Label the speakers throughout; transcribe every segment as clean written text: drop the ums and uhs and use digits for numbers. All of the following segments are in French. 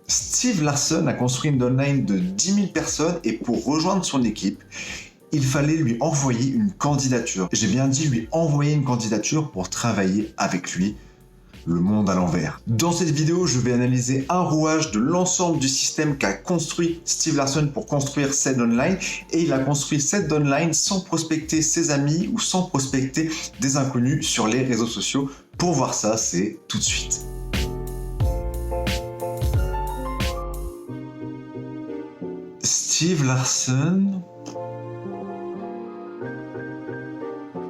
Speaker 1: Steve Larsen a construit une downline de 10 000 personnes et pour rejoindre son équipe, il fallait lui envoyer une candidature. J'ai bien dit lui envoyer une candidature pour travailler avec lui. Le monde à l'envers. Dans cette vidéo, je vais analyser un rouage de l'ensemble du système qu'a construit Steve Larsen pour construire cette downline et il a construit cette downline sans prospecter ses amis ou sans prospecter des inconnus sur les réseaux sociaux. Pour voir ça, c'est tout de suite. Steve Larsen.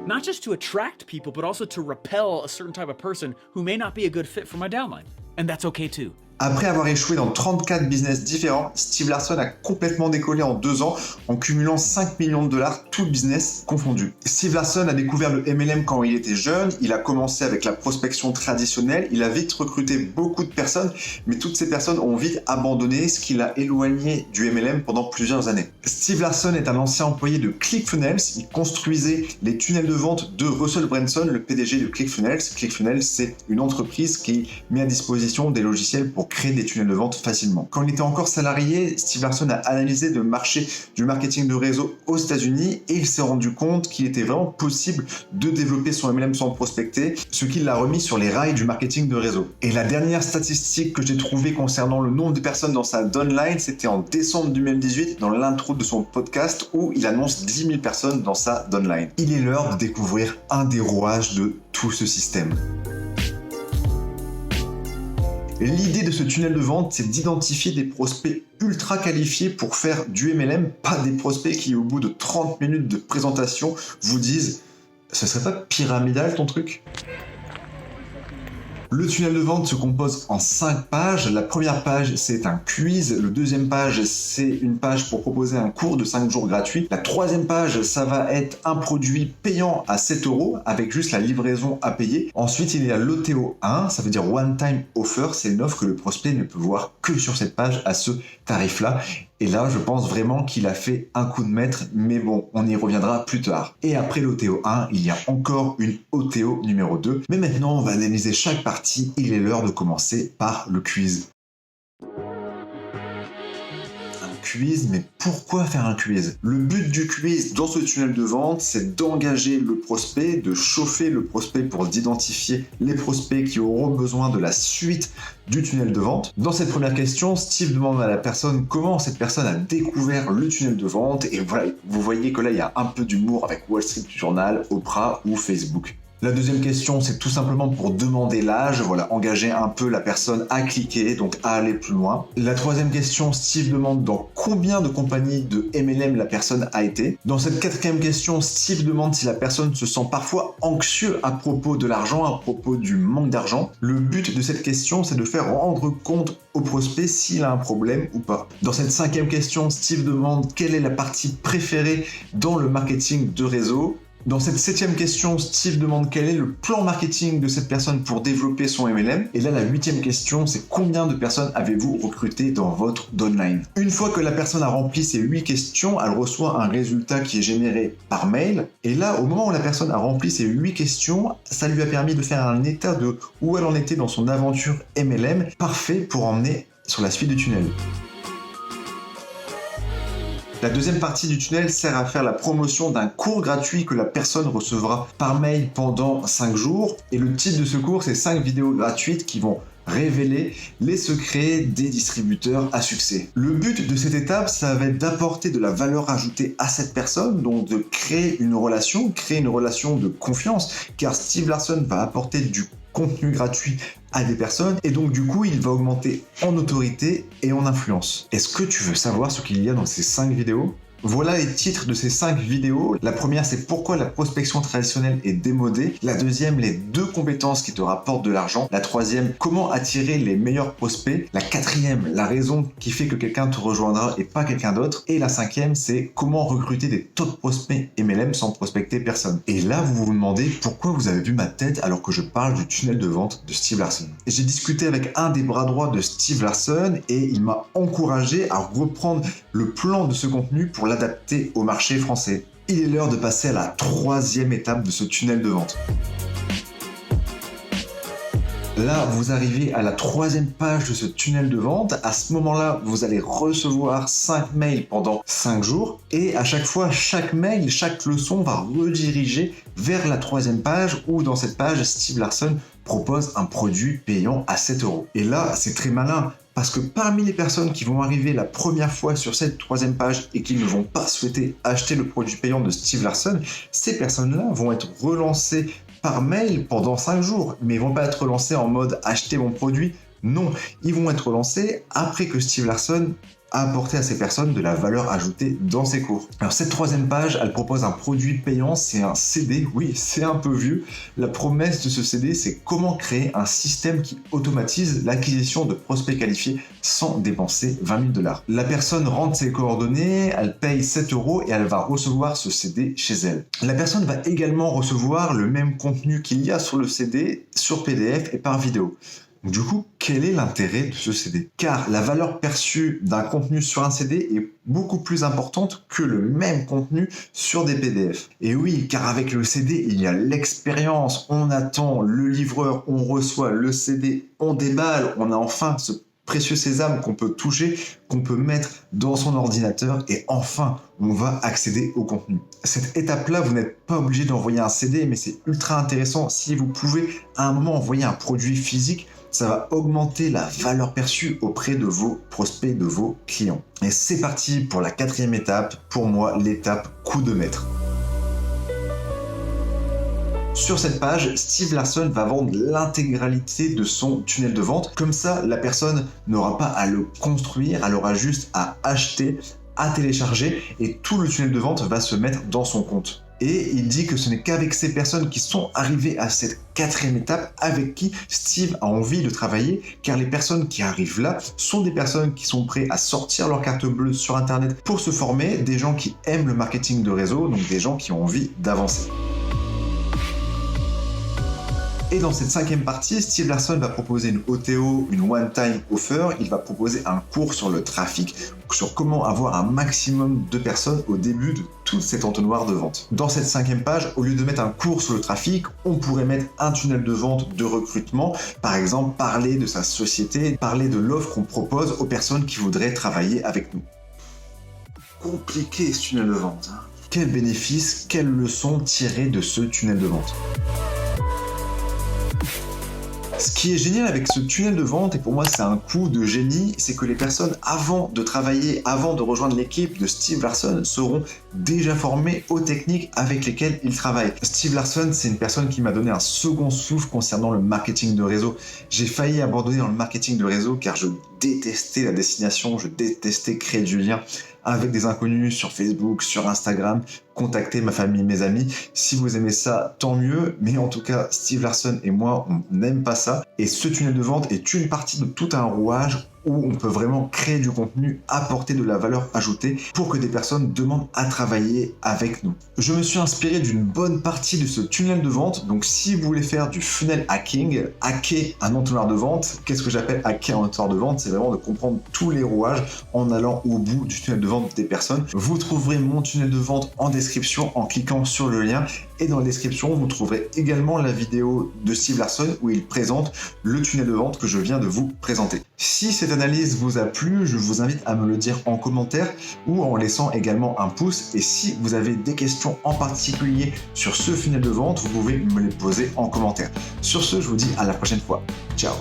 Speaker 2: Not just to attract people, but also to repel a certain type of person who may not be a good fit for my downline. And that's okay too.
Speaker 1: Après avoir échoué dans 34 business différents, Steve Larsen a complètement décollé en 2 ans en cumulant 5 millions de dollars, tout business confondu. Steve Larsen a découvert le MLM quand il était jeune, il a commencé avec la prospection traditionnelle, il a vite recruté beaucoup de personnes, mais toutes ces personnes ont vite abandonné, ce qui l'a éloigné du MLM pendant plusieurs années. Steve Larsen est un ancien employé de ClickFunnels, il construisait les tunnels de vente de Russell Brunson, le PDG de ClickFunnels. ClickFunnels, c'est une entreprise qui met à disposition des logiciels pour créer des tunnels de vente facilement. Quand il était encore salarié, Steve Larsen a analysé le marché du marketing de réseau aux États-Unis et il s'est rendu compte qu'il était vraiment possible de développer son MLM sans prospecter, ce qui l'a remis sur les rails du marketing de réseau. Et la dernière statistique que j'ai trouvée concernant le nombre de personnes dans sa downline, c'était en décembre 2018 dans l'intro de son podcast où il annonce 10 000 personnes dans sa downline. Il est l'heure de découvrir un des rouages de tout ce système. L'idée de ce tunnel de vente, c'est d'identifier des prospects ultra qualifiés pour faire du MLM, pas des prospects qui, au bout de 30 minutes de présentation, vous disent « Ce serait pas pyramidal ton truc ?» Le tunnel de vente se compose en 5 pages. La première page, c'est un quiz. Le deuxième page, c'est une page pour proposer un cours de 5 jours gratuit. La troisième page, ça va être un produit payant à 7 € avec juste la livraison à payer. Ensuite, il y a l'OTO 1, ça veut dire One Time Offer. C'est une offre que le prospect ne peut voir que sur cette page à ce tarif-là. Et là, je pense vraiment qu'il a fait un coup de maître, mais bon, on y reviendra plus tard. Et après l'OTO 1, il y a encore une OTO numéro 2. Mais maintenant, on va analyser chaque partie. Il est l'heure de commencer par le quiz. Quiz, mais pourquoi faire un quiz? Le but du quiz dans ce tunnel de vente, c'est d'engager le prospect, de chauffer le prospect pour d'identifier les prospects qui auront besoin de la suite du tunnel de vente. Dans cette première question, Steve demande à la personne comment cette personne a découvert le tunnel de vente et voilà, vous voyez que là, il y a un peu d'humour avec Wall Street Journal, Oprah ou Facebook. La deuxième question, c'est tout simplement pour demander l'âge, voilà, engager un peu la personne à cliquer, donc à aller plus loin. La troisième question, Steve demande dans combien de compagnies de MLM la personne a été. Dans cette quatrième question, Steve demande si la personne se sent parfois anxieux à propos de l'argent, à propos du manque d'argent. Le but de cette question, c'est de faire rendre compte au prospect s'il a un problème ou pas. Dans cette cinquième question, Steve demande quelle est la partie préférée dans le marketing de réseau. Dans cette septième question, Steve demande quel est le plan marketing de cette personne pour développer son MLM. Et là, la huitième question, c'est combien de personnes avez-vous recruté dans votre downline? Une fois que la personne a rempli ces 8 questions, elle reçoit un résultat qui est généré par mail. Et là, au moment où la personne a rempli ces 8 questions, ça lui a permis de faire un état de où elle en était dans son aventure MLM, parfait pour emmener sur la suite du tunnel. La deuxième partie du tunnel sert à faire la promotion d'un cours gratuit que la personne recevra par mail pendant 5 jours. Et le titre de ce cours, c'est 5 vidéos gratuites qui vont révéler les secrets des distributeurs à succès. Le but de cette étape, ça va être d'apporter de la valeur ajoutée à cette personne, donc de créer une relation de confiance, car Steve Larsen va apporter du contenu gratuit à des personnes et donc du coup il va augmenter en autorité et en influence. Est-ce que tu veux savoir ce qu'il y a dans ces 5 vidéos ? Voilà les titres de ces 5 vidéos. La première, c'est pourquoi la prospection traditionnelle est démodée. La deuxième, les 2 compétences qui te rapportent de l'argent. La troisième, comment attirer les meilleurs prospects. La quatrième, la raison qui fait que quelqu'un te rejoindra et pas quelqu'un d'autre. Et la cinquième, c'est comment recruter des top prospects MLM sans prospecter personne. Et là, vous vous demandez pourquoi vous avez vu ma tête alors que je parle du tunnel de vente de Steve Larsen. J'ai discuté avec un des bras droits de Steve Larsen et il m'a encouragé à reprendre le plan de ce contenu pour l'adapter au marché français. Il est l'heure de passer à la 3e étape de ce tunnel de vente. Là, vous arrivez à la 3e page de ce tunnel de vente. À ce moment-là, vous allez recevoir 5 mails pendant 5 jours. Et à chaque fois, chaque mail, chaque leçon va rediriger vers la 3e page où dans cette page, Steve Larsen propose un produit payant à 7 €. Et là, c'est très malin. Parce que parmi les personnes qui vont arriver la première fois sur cette 3e page et qui ne vont pas souhaiter acheter le produit payant de Steve Larsen, ces personnes-là vont être relancées par mail pendant 5 jours, mais ils vont pas être relancés en mode acheter mon produit. Non, ils vont être relancés après que Steve Larsen a apporté à ces personnes de la valeur ajoutée dans ses cours. Alors cette 3e page, elle propose un produit payant, c'est un CD, oui, c'est un peu vieux. La promesse de ce CD, c'est comment créer un système qui automatise l'acquisition de prospects qualifiés sans dépenser 20 000 $. La personne rentre ses coordonnées, elle paye 7 € et elle va recevoir ce CD chez elle. La personne va également recevoir le même contenu qu'il y a sur le CD, sur PDF et par vidéo. Du coup, quel est l'intérêt de ce CD? Car la valeur perçue d'un contenu sur un CD est beaucoup plus importante que le même contenu sur des PDF. Et oui, car avec le CD, il y a l'expérience, on attend le livreur, on reçoit le CD, on déballe, on a enfin ce précieux sésame qu'on peut toucher, qu'on peut mettre dans son ordinateur et enfin, on va accéder au contenu. Cette étape-là, vous n'êtes pas obligé d'envoyer un CD, mais c'est ultra intéressant. Si vous pouvez à un moment envoyer un produit physique, ça va augmenter la valeur perçue auprès de vos prospects, de vos clients. Et c'est parti pour la 4e étape, pour moi l'étape coup de maître. Sur cette page, Steve Larsen va vendre l'intégralité de son tunnel de vente. Comme ça, la personne n'aura pas à le construire, elle aura juste à acheter, à télécharger et tout le tunnel de vente va se mettre dans son compte. Et il dit que ce n'est qu'avec ces personnes qui sont arrivées à cette 4e étape avec qui Steve a envie de travailler, car les personnes qui arrivent là sont des personnes qui sont prêtes à sortir leur carte bleue sur Internet pour se former, des gens qui aiment le marketing de réseau, donc des gens qui ont envie d'avancer. Et dans cette 5e partie, Steve Larsen va proposer une OTO, une one-time offer. Il va proposer un cours sur le trafic, sur comment avoir un maximum de personnes au début de tout cet entonnoir de vente. Dans cette 5e page, au lieu de mettre un cours sur le trafic, on pourrait mettre un tunnel de vente de recrutement. Par exemple, parler de sa société, parler de l'offre qu'on propose aux personnes qui voudraient travailler avec nous. Compliqué ce tunnel de vente. Quel bénéfice, quelle leçon tirer de ce tunnel de vente? Ce qui est génial avec ce tunnel de vente, et pour moi c'est un coup de génie, c'est que les personnes avant de travailler, avant de rejoindre l'équipe de Steve Larsen seront déjà formées aux techniques avec lesquelles ils travaillent. Steve Larsen, c'est une personne qui m'a donné un second souffle concernant le marketing de réseau. J'ai failli abandonner dans le marketing de réseau car je détestais la destination, je détestais créer du lien avec des inconnus sur Facebook, sur Instagram, contacter ma famille, mes amis. Si vous aimez ça, tant mieux. Mais en tout cas, Steve Larsen et moi, on n'aime pas ça. Et ce tunnel de vente est une partie de tout un rouage où on peut vraiment créer du contenu, apporter de la valeur ajoutée pour que des personnes demandent à travailler avec nous. Je me suis inspiré d'une bonne partie de ce tunnel de vente. Donc si vous voulez faire du funnel hacking, hacker un entonnoir de vente, qu'est-ce que j'appelle hacker un entonnoir de vente? C'est vraiment de comprendre tous les rouages en allant au bout du tunnel de vente des personnes. Vous trouverez mon tunnel de vente en description en cliquant sur le lien. Et dans la description, vous trouverez également la vidéo de Steve Larsen où il présente le tunnel de vente que je viens de vous présenter. Si cette analyse vous a plu, je vous invite à me le dire en commentaire ou en laissant également un pouce. Et si vous avez des questions en particulier sur ce funnel de vente, vous pouvez me les poser en commentaire. Sur ce, je vous dis à la prochaine fois. Ciao!